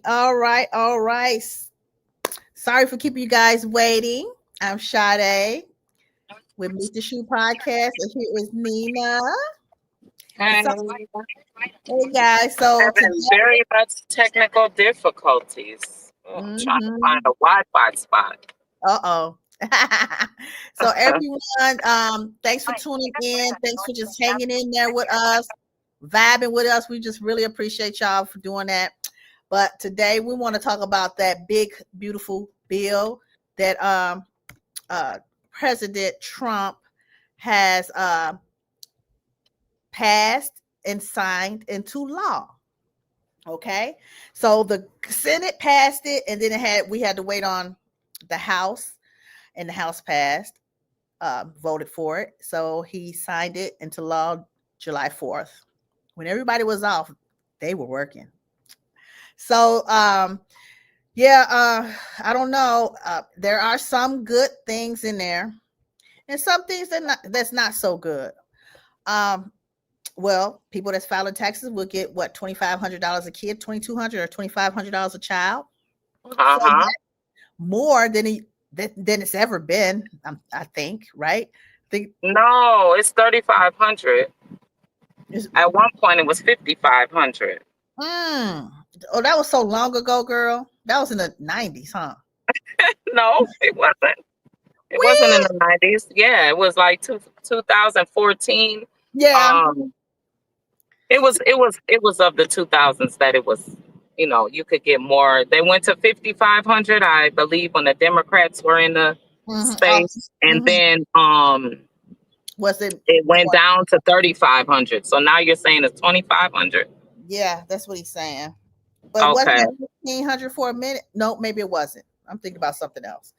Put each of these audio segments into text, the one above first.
All right, all right. Sorry for keeping you guys waiting. I'm Sade with Meet the Shoe Podcast, and here is Nina. And so, Hey, hey guys, so having today, very much technical difficulties. Trying to find a Wi-Fi spot. uh-oh. So everyone, thanks for tuning in. Thanks for just hanging in there with us, vibing with us. We just really appreciate y'all for doing that. But today we want to talk about that big, beautiful bill that uh, President Trump has passed and signed into law. Okay, so the Senate passed it, and then we had to wait on the House, and the House passed, voted for it. So he signed it into law July 4th. When everybody was off, they were working. So yeah, I don't know. There are some good things in there, and some things that's not so good. Um, well, people that's filing taxes will get what, $2,500 a kid, 2,200 or $2,500 a child. So Uh-huh. more than it's ever been. I think, right? I think No, it's 3,500. it's, At one point, it was 5,500. mm, oh, that was so long ago, girl. That was in the 90s, huh? No, it wasn't. It wasn't in When? the 90s. Yeah, it was like 2014. Yeah. Um, it was of the 2000s that it was. You could get more. They went to 5,500, I believe, when the Democrats were in the Oh, space, and mhm. then Was it it went more? down to 3,500. So now you're saying it's 2,500. Yeah, that's what he's saying. But wasn't Okay. it 1,500 for a minute? No, maybe it wasn't. I'm thinking about something else.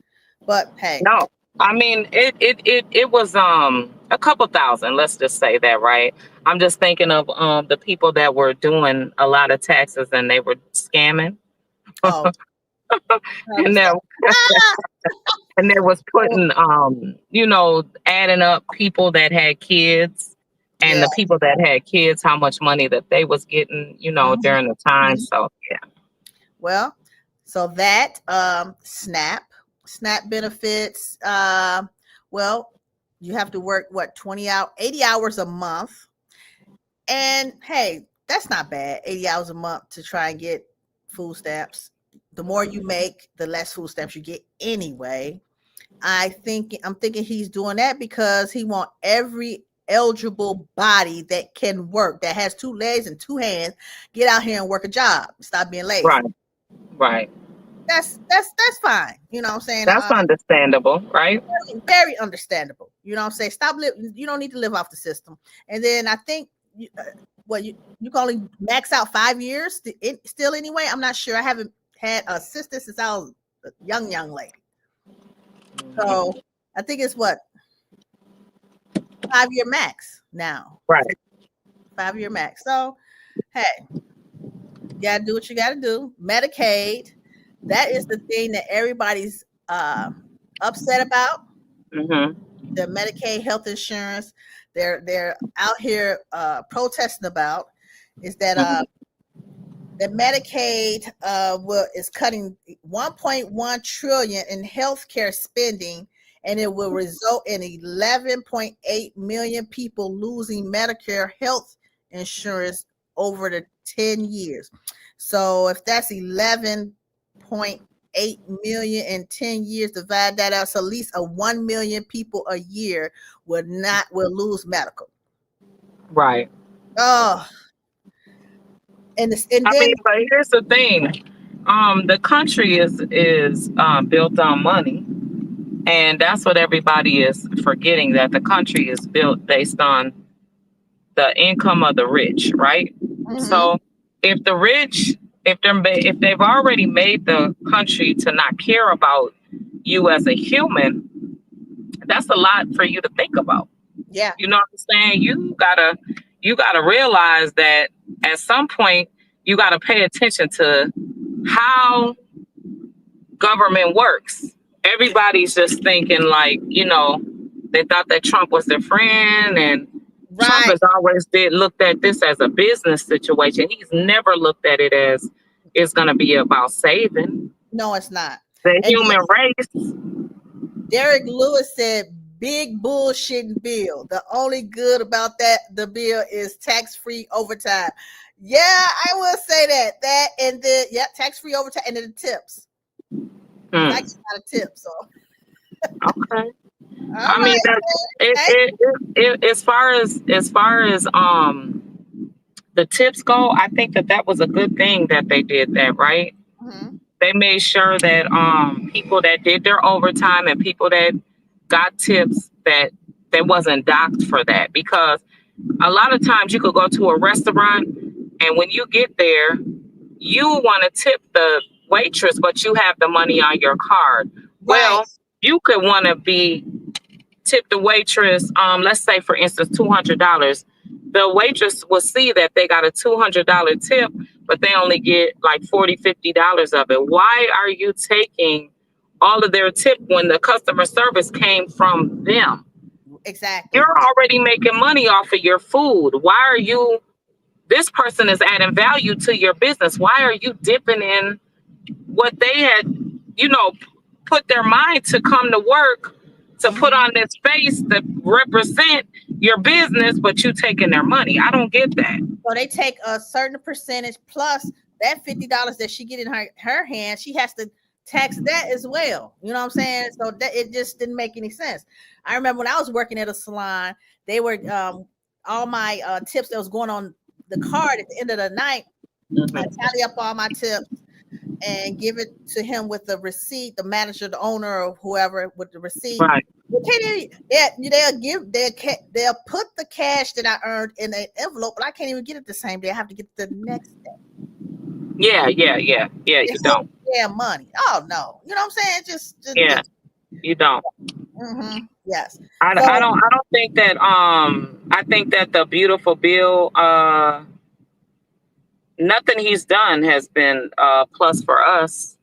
But hey, No, I mean it was a couple thousand. Let's just say that, right? I'm just thinking of the people that were doing a lot of taxes and they were scamming, oh, I and there understand. Ah! and there was putting adding up people that had kids and Yeah. the people that had kids, how much money that they was getting, Mhm, during the time. mhm. So yeah. Well, so that SNAP benefits. Well, you have to work what, 20 out 80 hours a month. And hey, that's not bad. 80 hours a month to try and get food stamps. The more you make, the less food stamps you get anyway. I'm thinking he's doing that because he want every eligible body that can work, that has two legs and two hands, get out here and work a job. Stop being lazy. Right, right. That's fine. You know what I'm saying? That's understandable, right? Very understandable. You know what I'm saying? Stop living. You don't need to live off the system. And then I think you can only max out 5 years still anyway. I'm not sure. I haven't had a sister since I was a young lady. Mhm. So I think it's what, 5 year max now. Right. 5 year max. So hey, you gotta do what you gotta do. Medicaid, that is the thing that everybody's upset about. Hmm. The Medicaid health insurance. They're out here protesting about is that the Medicaid is cutting 1.1 trillion in healthcare spending, and it will result in 11.8 million people losing Medicare health insurance over the 10 years. So if that's 11.8 million in 10 years, divide that out. So at least 1 million people a year will lose medical. Right. Oh, and I then mean, but here's the thing. The country is built on money, and that's what everybody is forgetting, that the country is built based on the income of the rich, right? mhm, So if the rich, if they've already made the country to not care about you as a human, that's a lot for you to think about. yeah. You know what I'm saying? You gotta realize that at some point you gotta pay attention to how government works. Everybody's just thinking like, they thought that Trump was their friend, and Trump Right. has always did looked at this as a business situation. He's never looked at it as, is going to be about saving No, it's not. the And human race. Derek Lewis said, big bullshitting bill. The only good about the bill is tax-free overtime. Yeah, I will say that. That and then tax-free overtime and then the tips. I get a lot of tips. So Okay. all I mean, right. as far as the tips go, I think that was a good thing that they did that, right? Mm-hmm. They made sure that people that did their overtime and people that got tips, that they wasn't docked for that, because a lot of times you could go to a restaurant and when you get there, you want to tip the waitress, but you have the money on your card. Right. Well, you could want to be tip the waitress, let's say for instance $200. The waitress will see that they got a $200 tip, but they only get like $40-50 of it. Why are you taking all of their tip when the customer service came from them? Exactly. You're already making money off of your food. Why are you, this person is adding value to your business. Why are you dipping in what they had, you know, put their mind to come to work, to put on this face to represent your business, but you taking their money? I don't get that. So they take a certain percentage plus that $50 that she get in her hand, she has to tax that as well. You know what I'm saying? So that it just didn't make any sense. I remember when I was working at a salon, they were all my tips that was going on the card at the end of the night. I tally up all my tips and give it to him with the receipt, the manager, the owner, or whoever with the receipt. Right. They'll put the cash that I earned in an envelope, but I can't even get it the same day. I have to get it the next day. Yeah. You don't. Yeah, money. Oh no, you know what I'm saying? Just Yeah, you don't. Yes. I don't think that. I think that the beautiful bill. Nothing he's done has been plus for us.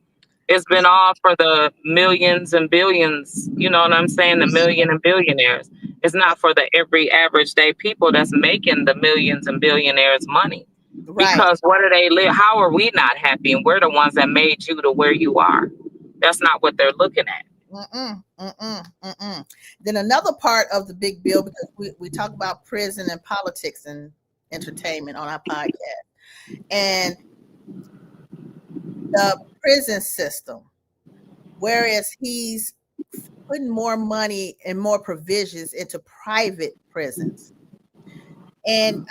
It's been all for the millions and billions. You know what I'm saying? The million and billionaires. It's not for the every average day people that's making the millions and billionaires money. Right. Because what do they live? How are we not happy? And we're the ones that made you to where you are. That's not what they're looking at. Then another part of the big bill, because we talk about prison and politics and entertainment on our podcast, and the prison system, whereas he's putting more money and more provisions into private prisons. And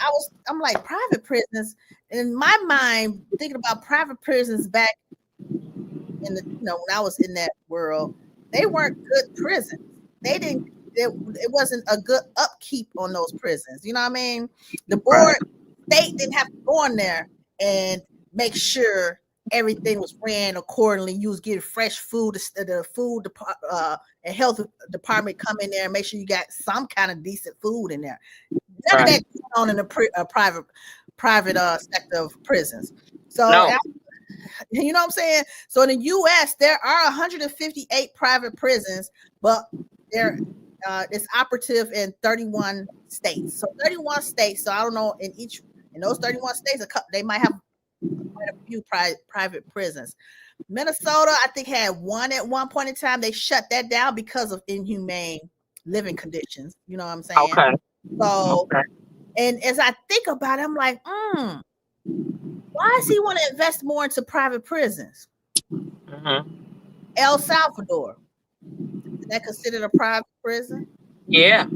I'm like, private prisons, in my mind, thinking about private prisons back in the, when I was in that world, they weren't good prisons. It wasn't a good upkeep on those prisons. You know what I mean? The board, state didn't have to go in there and make sure everything was ran accordingly. You was getting fresh food. The food and health department come in there and make sure you got some kind of decent food in there. None of that going on in the private sector of prisons. So, you know what I'm saying? So in the U.S., there are 158 private prisons, but it's operative in 31 states. So 31 states. So I don't know, in those 31 states, they might have quite a few private prisons. Minnesota, I think, had one at one point in time. They shut that down because of inhumane living conditions. You know what I'm saying? Okay. So, and as I think about it, I'm like, why does he want to invest more into private prisons? El Salvador, is that considered a private prison? Yeah.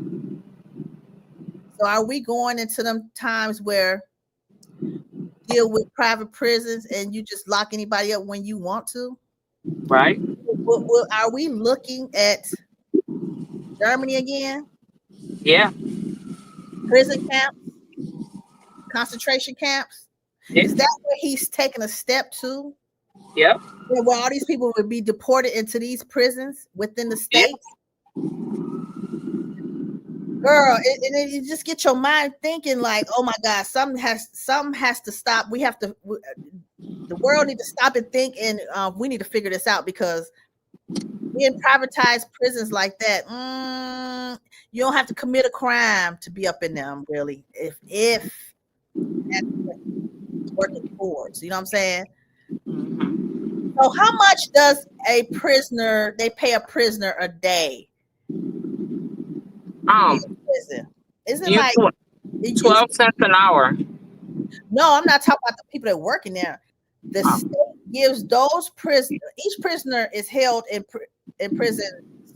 So are we going into them times where deal with private prisons and you just lock anybody up when you want to? Right. Are we looking at Germany again? Yeah. Prison camps, concentration camps. Yeah. Is that where he's taking a step to? Yep. Where all these people would be deported into these prisons within the states? Yep. Girl, and you just get your mind thinking like, oh my God, something has to stop. The world need to stop and think, and we need to figure this out, because being privatized prisons like that, you don't have to commit a crime to be up in them, really. If that's what it's working towards, you know what I'm saying? So how much does a prisoner they pay a prisoner a day in prison? Is it You like it used 12 cents an hour. No, I'm not talking about the people that work in there. The Oh, state gives those prisoners, each prisoner is held in prison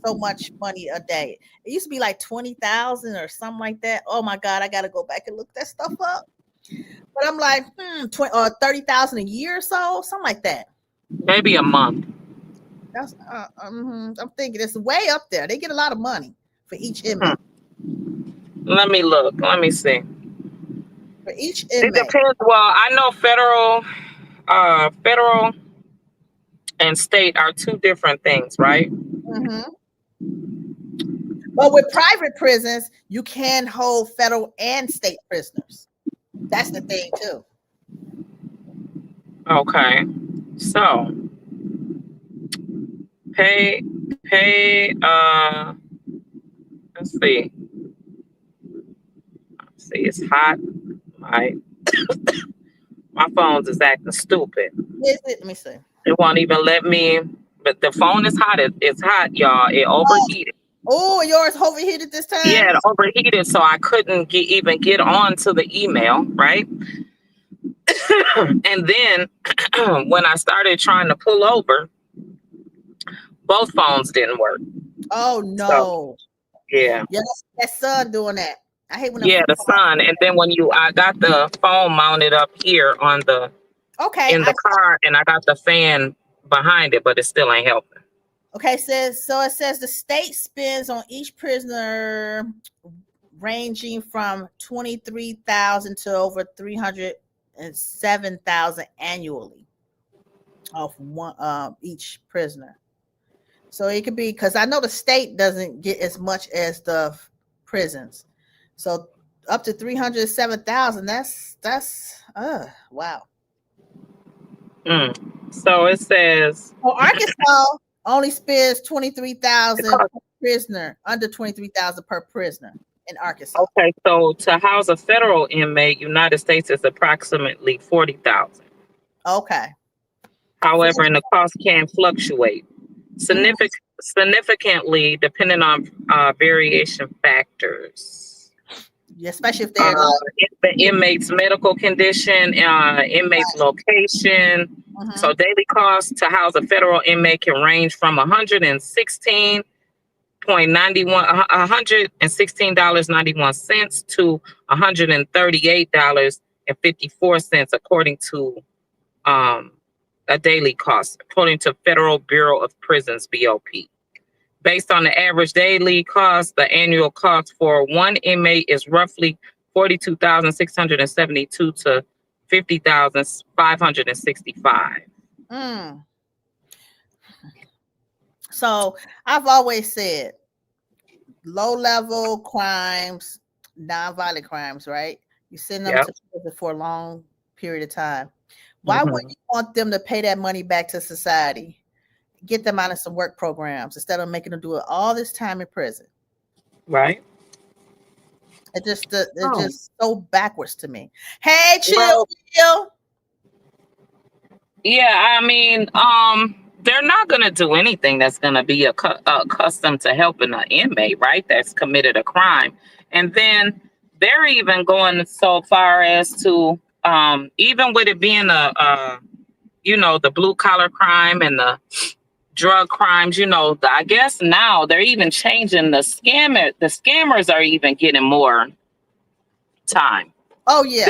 so much money a day. It used to be like 20,000 or something like that. Oh my God, I got to go back and look that stuff up. But I'm like, 20 or 30,000 a year or so, something like that. maybe a month. That's I'm thinking it's way up there. They get a lot of money for each Hmm. inmate. Let me look. Let me see. For each It inmate. depends. Well, I know federal and state are two different things, right? Mm-hmm. But with private prisons, you can hold federal and state prisoners. That's the thing too. Okay. So pay pay let's see. It's hot. My my phone's is acting stupid. Is it? Let me see. It won't even let me, but the phone is hot. It's hot, y'all. It overheated. Oh, yours overheated this time? Yeah, it overheated, so I couldn't even get on to the email, right? And then when I started trying to pull over, both phones didn't work. Oh So no. yeah, Yeah, that sun doing that. I hate when them yeah, the sun. And then I got the phone mounted up here Okay, in the car, and I got the fan behind it, but it still ain't helping. okay, it says the state spends on each prisoner ranging from 23,000 to over 307,000 annually of one each prisoner. So it could be because I know the state doesn't get as much as the prisons. So up to 307,000. That's wow. So it says Well, Arkansas only spends it 23,000 costs. per prisoner, under 23,000 per prisoner in Arkansas. Okay, so to house a federal inmate, United States is approximately 40,000. Okay. However, and the cost can fluctuate Mhm. significantly depending on variation factors. Yeah, especially if Uh, they're like, the inmate's medical condition, inmate's location. So mhm. daily costs to house a federal inmate can range from 116.91 to $138.54 according to um, a daily cost, according to Federal Bureau of Prisons (BOP). Based on the average daily cost, the annual cost for one inmate is roughly 42,672 to 50,565. Mm. So I've always said low level crimes, non-violent crimes, right? You send them Yep. to prison for a long period of time. Why would Hmm. you want them to pay that money back to society? Get them out of some work programs instead of making them do it all this time in prison. Right. It's Oh, just so backwards to me. Hey, well, chill. yeah. I mean, they're not gonna do anything that's gonna be accustomed to helping an inmate, right? That's committed a crime, and then they're even going so far as to, even with it being the blue collar crime and the drug crimes, I guess now they're even changing the scammer. The scammers are even getting more time. Oh yeah,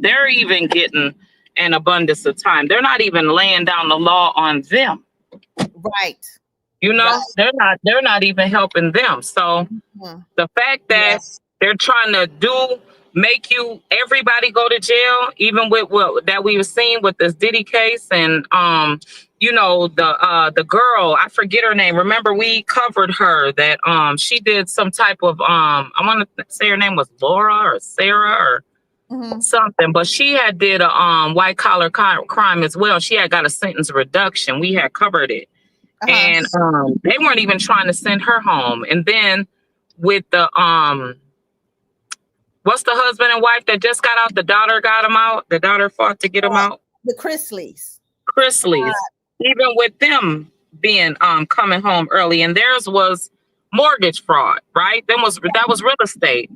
They're even getting an abundance of time. They're not even laying down the law on them. right, right. They're not even helping them. So Mhm. the fact that Yes. they're trying to make you everybody go to jail, even with what that we were seeing with this Diddy case, and the girl, I forget her name. Remember we covered her that she did some type of I want to say her name was Laura or Sarah or Mhm. something, but she had did a white collar crime as well. She had got a sentence reduction. We had covered it, Uh-huh. and they weren't even trying to send her home. And then with the what's the husband and wife that just got out? The daughter got him out. The daughter fought to get him Uh, out. the Chrisleys. Chrisley's. even with them being coming home early, and theirs was mortgage fraud, right? That was real estate.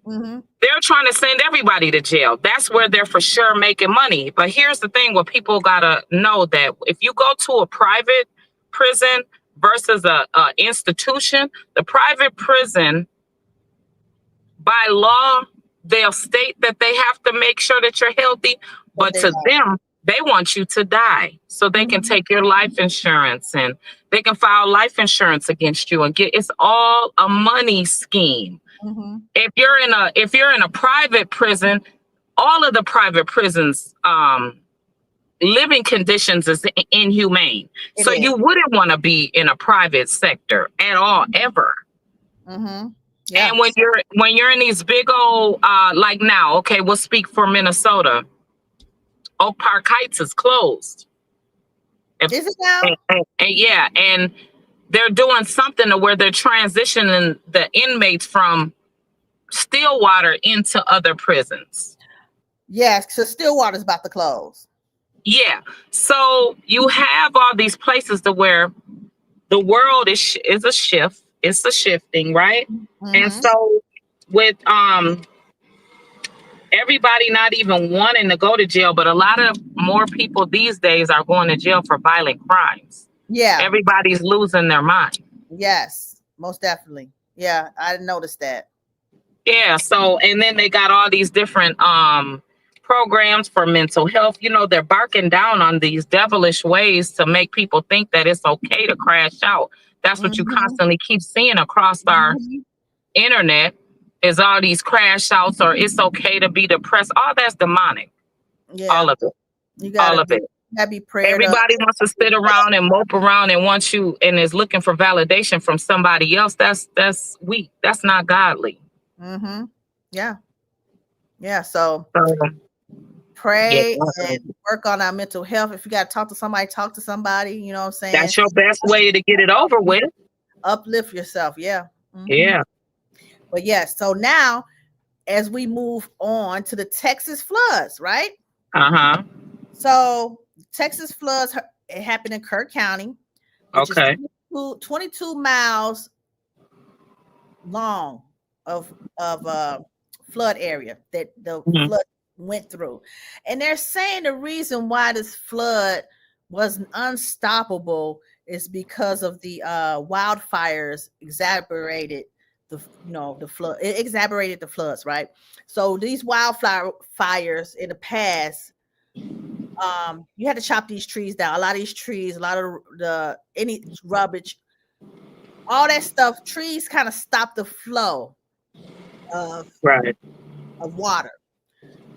Mm-hmm. They're trying to send everybody to jail. That's where they're for sure making money. But here's the thing: what people gotta know, that if you go to a private prison versus a institution, the private prison, by law, they'll state that they have to make sure that you're healthy, But but they to don't. them, they want you to die so they can Mm-hmm. take your life insurance, and they can file life insurance against you and get, it's all a money scheme. Mm-hmm. If you're in a private prison, all of the private prisons living conditions is inhumane. It So is. you wouldn't want to be in a private sector at all, ever. Mm-hmm. Yeah. And when you're in these big old like now, okay, we'll speak for Minnesota. Oak Park Heights is closed. If, Is it now? and yeah, and they're doing something to where they're transitioning the inmates from Stillwater into other prisons. Yes, so Stillwater's about to close. Yeah. So you have all these places to where the world is a shift. It's a shifting, right? And Mm-hmm. so with everybody not even wanting to go to jail, but a lot of more people these days are going to jail for violent crimes. Yeah. Everybody's losing their mind. Yes. Most definitely. Yeah, I noticed that. Yeah. So, and then they got all these different programs for mental health. You know, they're barking down on these devilish ways to make people think that it's okay to crash out. That's what you Mm-hmm. constantly keep seeing across our Mm-hmm. internet, is all these crash outs, or it's okay to be depressed. All that's demonic. All Yeah. of it. You All gotta of be it. you gotta be prayed up. Everybody wants to sit around and mope around and wants you and is looking for validation from somebody else. That's weak. That's not godly. Mm-hmm. Yeah. Yeah. So So yeah, pray and work on our mental health. If you gotta talk to somebody, you know what I'm saying? that's your best way to get it over with. Uplift yourself. Yeah. Mm-hmm. Yeah. But yes, so now as we move on to the Texas floods, right? Uh-huh. So Texas floods, it happened in Kirk County, which is Okay. 22 miles long of flood area that the Mhm. flood went through. And they're saying the reason why this flood was unstoppable is because of the wildfires exaggerated the flood. It exaggerated the floods, right? So these wildfire fires in the past, you had to chop these trees down. A lot of these trees, a lot of the any rubbish, all that stuff, trees kind of stop the flow of Right. water.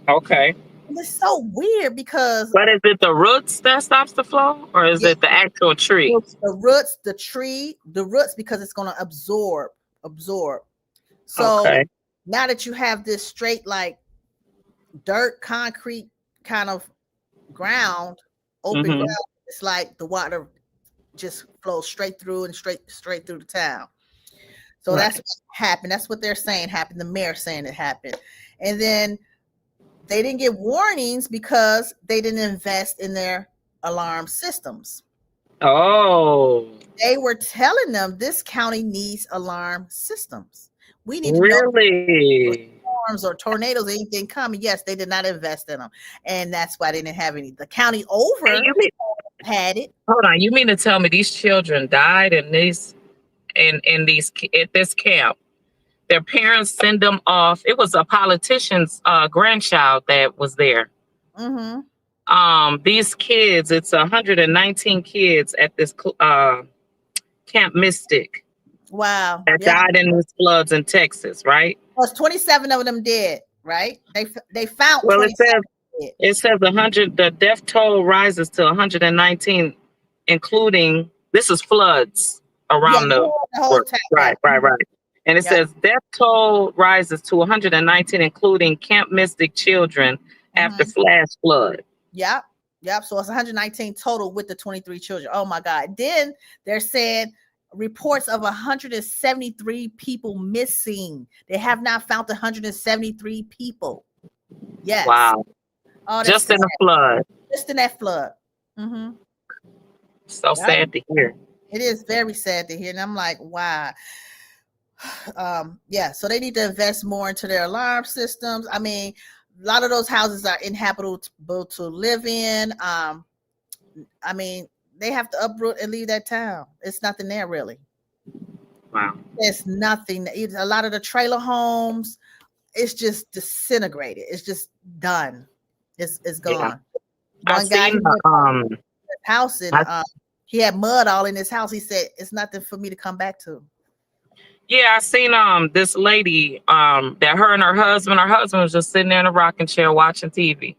Okay. And it's so weird because But is it the roots that stops the flow, or is yeah, it the actual tree? the roots, the roots, because it's going to absorb. So Okay. now that you have this straight like dirt, concrete kind of ground, open Mm-hmm. ground, it's like the water just flows straight through and straight through the town. So that's Right. what happened. That's what they're saying happened. The mayor saying it happened. And then they didn't get warnings because they didn't invest in their alarm systems. Oh, They were telling them this county needs alarm systems. We need to know if really? storms or tornadoes or anything coming. Yes, they did not invest in them. And that's why they didn't have any. The county And over you mean, had it. hold on, you mean to tell me these children died at this camp? Their parents send them off. It was a politician's grandchild that was there. Mm-hmm. These kids, it's 119 kids at this Camp Mystic Wow. that Yeah. died in these floods in Texas, right? Plus 27 of them dead, right? They found Well, 27 dead. it says 100. The death toll rises to 119, including, this is floods Yeah, around the the whole work. town. Yeah. Right, right, right. And it Yep. says death toll rises to 119, including Camp Mystic children after Mm-hmm. flash flood. Yep. Yep. So it's 119 total with the 23 children. Oh my God. Then they're saying reports of 173 people missing. They have not found the 173 people. Yes. Wow. Oh, that's Just sad. in a flood. Just in that flood. Mm-hmm. So Yep. sad to hear. It is very sad to hear. And I'm like, wow. Yeah, so they need to invest more into their alarm systems. I mean, a lot of those houses are inhabitable to live in. I mean, they have to uproot and leave that town. It's nothing there really. Wow. There's nothing. A lot of the trailer homes, it's just disintegrated. It's just done. It's Yeah. gone. I One guy, he seen went to his house and I, he had mud all in his house. He said it's nothing for me to come back to. yeah, I seen this lady that her husband was just sitting there in a rocking chair watching TV.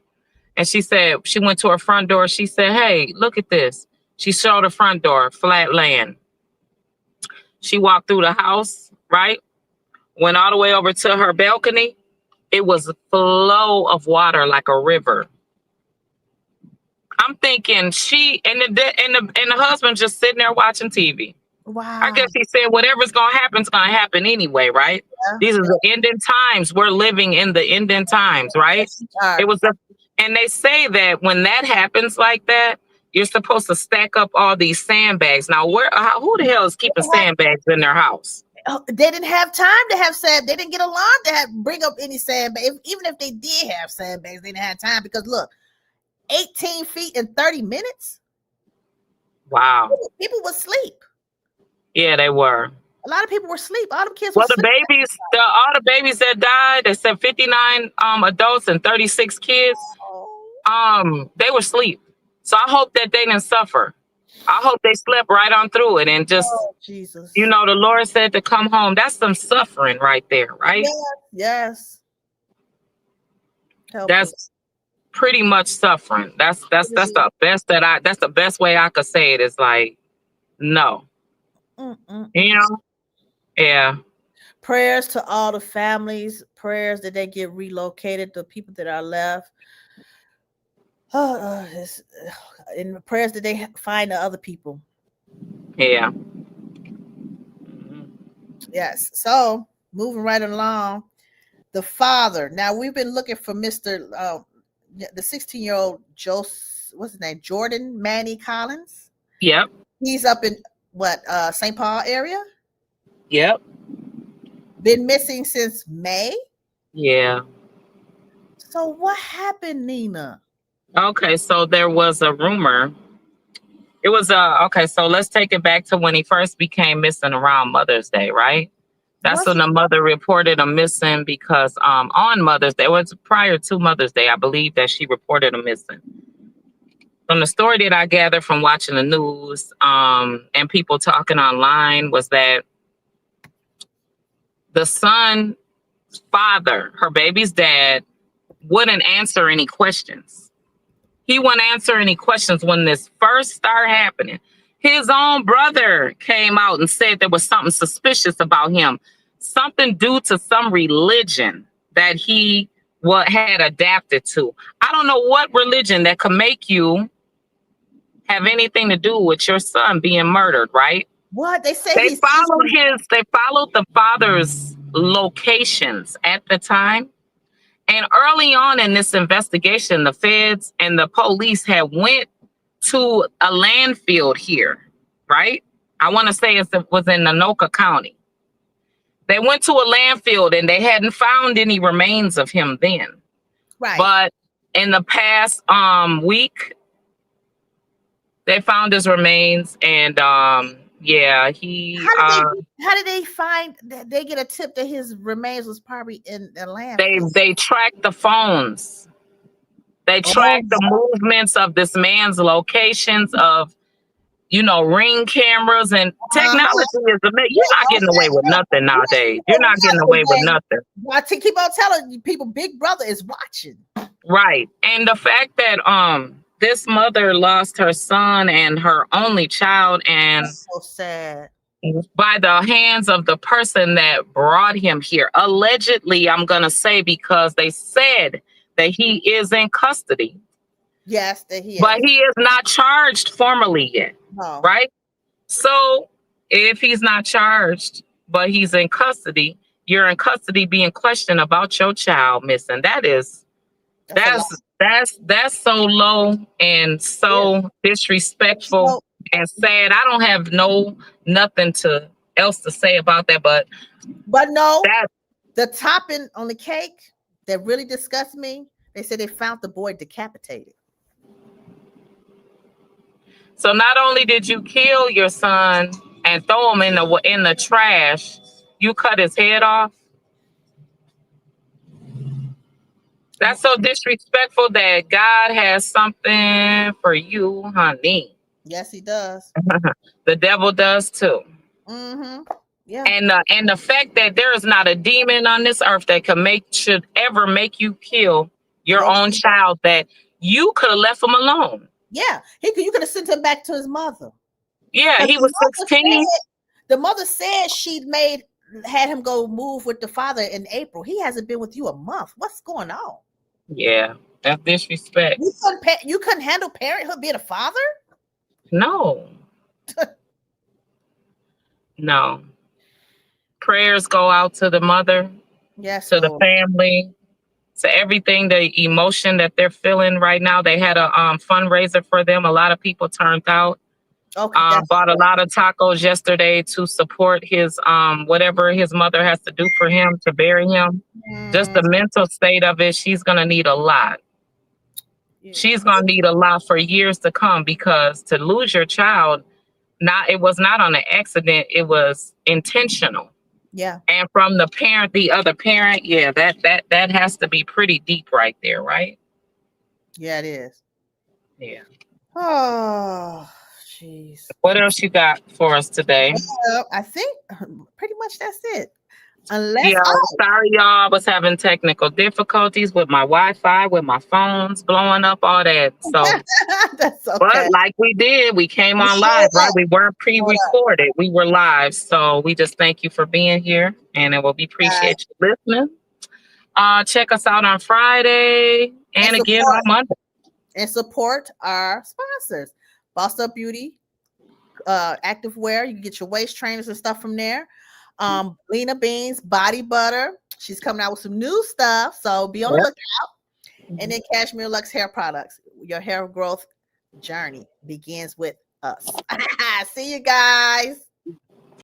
And she said she went to her front door. She said, "Hey, look at this." She showed her front door, flat land. She walked through the house, right? Went all the way over to her balcony. It was a flow of water like a river. I'm thinking she and the husband just sitting there watching TV. I Wow. guess he said whatever's gonna happen is gonna happen anyway, right? Yeah. These are the ending times. We're living in the ending times, right? It was and they say that when that happens like that, you're supposed to stack up all these sandbags. Now, who the hell is keeping sandbags in their house? They didn't have time to have sand. They didn't get alarm to bring up any sandbags. Even if they did have sandbags, they didn't have time because look, 18 feet in 30 minutes. Wow. People would sleep. Yeah, they were. A lot of people were asleep. All them kids Well, were sleeping. all the babies that died, they said 59 adults and 36 kids, they were asleep. So I hope that they didn't suffer. I hope they slept right on through it and just, Jesus. the Lord said to come home. That's some suffering right there, right? Yes. That's pretty much suffering. That's the best that's the best way I could say it is like, no. Yeah. Prayers to all the families, prayers that they get relocated, the people that are left. And prayers that they find the other people. Yeah. Yes. So moving right along, the father. Now we've been looking for Mr. The 16-year-old what's his name? Jordan Manny Collins. Yep. He's up in St. Paul area? Yep. Been missing since May? Yeah. So what happened, Nina? Okay, so there was a rumor. It was okay, so let's take it back to when he first became missing around Mother's Day, right? That's when the mother reported him missing because on Mother's Day, it was prior to Mother's Day, I believe that she reported him missing. From the story that I gathered from watching the news and people talking online was that the son's father, her baby's dad, wouldn't answer any questions. He wouldn't answer any questions when this first started happening. His own brother came out and said there was something suspicious about him, something due to some religion that he had adapted to. I don't know what religion that could make you have anything to do with your son being murdered, right? What they say? They followed the father's locations at the time. And early on in this investigation, the feds and the police had went to a landfill here, right? I want to say it was in Anoka County. They went to a landfill and they hadn't found any remains of him then. Right. But in the past week, they found his remains and yeah, he. How did they find? They get a tip that his remains was probably in the landfill. They tracked the phones. They tracked the movements of this man's locations of, ring cameras and technology is amazing. You're not getting away with nothing nowadays. You're not getting away with nothing. I keep on telling people, Big Brother is watching. Right, and the fact that this mother lost her son and her only child, and that's so sad, by the hands of the person that brought him here. Allegedly, I'm gonna say, because they said that he is in custody. Yes, that he is. But he is not charged formally yet. No. Right? So if he's not charged, but he's in custody, you're in custody being questioned about your child missing. That's so low and so disrespectful and sad. I don't have nothing else to say about that, but no, that the topping on the cake that really disgusts me. They said they found the boy decapitated. so not only did you kill your son and throw him in the trash, you cut his head off. That's so disrespectful that God has something for you, honey. Yes, he does. The devil does too. Mm-hmm. Yeah. And the fact that there is not a demon on this earth that should ever make you kill your own child, that you could have left him alone. Yeah, you could have sent him back to his mother. Yeah, he was 16. The mother said she'd had him go move with the father in April. He hasn't been with you a month. What's going on? Yeah, that's disrespect. You couldn't handle parenthood being a father? No. No. Prayers go out to the mother, yes, to the family, to everything, the emotion that they're feeling right now. They had a fundraiser for them. A lot of people turned out. Okay, bought a lot of tacos yesterday to support his whatever his mother has to do for him to bury him. Just the mental state of it, she's gonna need a lot. She's gonna need a lot for years to come, because to lose your child, it was not on an accident, it was intentional. Yeah. And from the other parent, yeah, that has to be pretty deep right there, right? Yeah, it is. Yeah. Oh, jeez. What else you got for us today? Well, I think pretty much that's it. Unless sorry, y'all. I was having technical difficulties with my Wi-Fi, with my phones blowing up, all that. So that's okay. But like we came on live, right? We weren't pre-recorded. We were live. So we just thank you for being here, and we appreciate you listening. Check us out on Friday and again on Monday. And support our sponsors. Boss Up Beauty, Active Wear. You can get your waist trainers and stuff from there. Lena Beans Body Butter. She's coming out with some new stuff, so be on the lookout. And then Cashmere Luxe Hair Products. Your hair growth journey begins with us. See you guys.